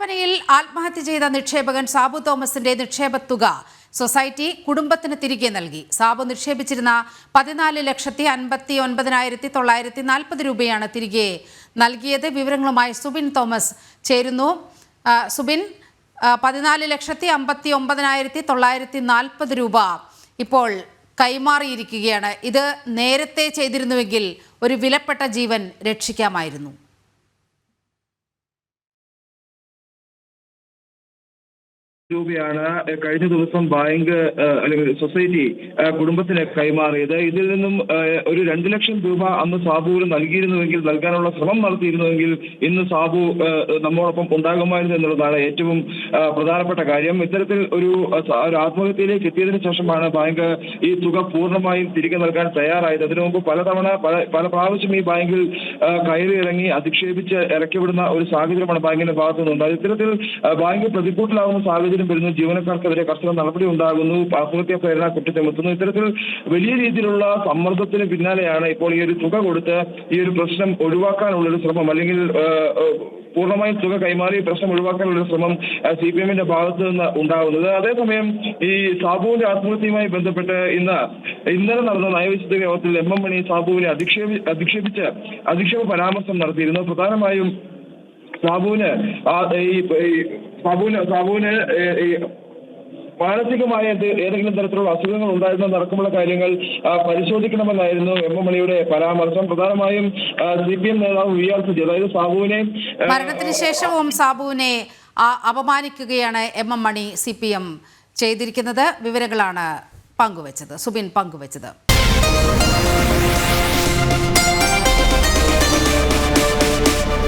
കട്ടപ്പനയിൽ ആത്മഹത്യ ചെയ്ത നിക്ഷേപകൻ സാബു തോമസിന്റെ നിക്ഷേപത്തുക സൊസൈറ്റി കുടുംബത്തിന് തിരികെ നൽകി. സാബു നിക്ഷേപിച്ചിരുന്ന 14,59,940 രൂപയാണ് തിരികെ നൽകിയത്. വിവരങ്ങളുമായി സുബിൻ തോമസ് ചേരുന്നു. സുബിൻ, 14,59,940 രൂപ ഇപ്പോൾ കൈമാറിയിരിക്കുകയാണ്. ഇത് നേരത്തെ ചെയ്തിരുന്നുവെങ്കിൽ ഒരു വിലപ്പെട്ട ജീവൻ രക്ഷിക്കാമായിരുന്നു. രൂപയാണ് കഴിഞ്ഞ ദിവസം ബാങ്ക് അല്ലെങ്കിൽ സൊസൈറ്റി കുടുംബത്തിന് കൈമാറിയത്. ഇതിൽ നിന്നും ഒരു 2 ലക്ഷം രൂപ അന്ന് സാബുവിന് നൽകിയിരുന്നുവെങ്കിൽ, നൽകാനുള്ള ശ്രമം നടത്തിയിരുന്നുവെങ്കിൽ ഇന്ന് സാബു നമ്മോടൊപ്പം ഉണ്ടാകുമായിരുന്നു എന്നുള്ളതാണ് ഏറ്റവും പ്രധാനപ്പെട്ട കാര്യം. ഇത്തരത്തിൽ ഒരു ആത്മഹത്യയിലേക്ക് എത്തിയതിനു ശേഷമാണ് ബാങ്ക് ഈ തുക പൂർണ്ണമായും തിരികെ നൽകാൻ തയ്യാറായത്. അതിനു മുമ്പ് പല പ്രാവശ്യം ഈ ബാങ്കിൽ കയറി ഇറങ്ങി അധിക്ഷേപിച്ച് ഇറക്കിവിടുന്ന ഒരു സാഹചര്യമാണ് ബാങ്കിന്റെ ഭാഗത്തുനിന്നുണ്ടായത്. ഇത്തരത്തിൽ ബാങ്ക് പ്രതിക്കൂട്ടിലാവുന്ന സാഹചര്യം വരുന്നു. ജീവനക്കാർക്കെതിരെ കർശന നടപടി ഉണ്ടാകുന്നു. ആത്മഹത്യാ പ്രേരണ കുറ്റമെത്തുന്നു. ഇത്തരത്തിൽ വലിയ രീതിയിലുള്ള സമ്മർദ്ദത്തിന് പിന്നാലെയാണ് ഇപ്പോൾ ഈ ഒരു തുക കൊടുത്ത് ഈ ഒരു പ്രശ്നം ഒഴിവാക്കാനുള്ളൊരു ശ്രമം, അല്ലെങ്കിൽ പൂർണ്ണമായും തുക കൈമാറി പ്രശ്നം ഒഴിവാക്കാനുള്ള ശ്രമം CPM-ന്റെ ഭാഗത്ത് നിന്ന് ഉണ്ടാകുന്നത്. അതേസമയം ഈ സാബുവിന്റെ ആത്മഹത്യയുമായി ബന്ധപ്പെട്ട് ഇന്നലെ നടന്ന നയവിശുദ്ധ യോഗത്തിൽ MM മണി സാബുവിനെ അധിക്ഷേപ പരാമർശം നടത്തിയിരുന്നു. പ്രധാനമായും സാബുവിന് മാനസികമായ ഏതെങ്കിലും തരത്തിലുള്ള അസുഖങ്ങൾ ഉണ്ടായിരുന്നതടക്കമുള്ള കാര്യങ്ങൾ പരിശോധിക്കണമെന്നായിരുന്നു MM മണിയുടെ പരാമർശം. പ്രധാനമായും CPM നേതാവ് VR സുജി, അതായത് സാബുവിനെ മരണത്തിന് ശേഷവും സാബുവിനെ അപമാനിക്കുകയാണ് MM മണി CPM ചെയ്തിരിക്കുന്നത്. വിവരങ്ങളാണ് സുബിൻ പങ്കുവച്ചത്.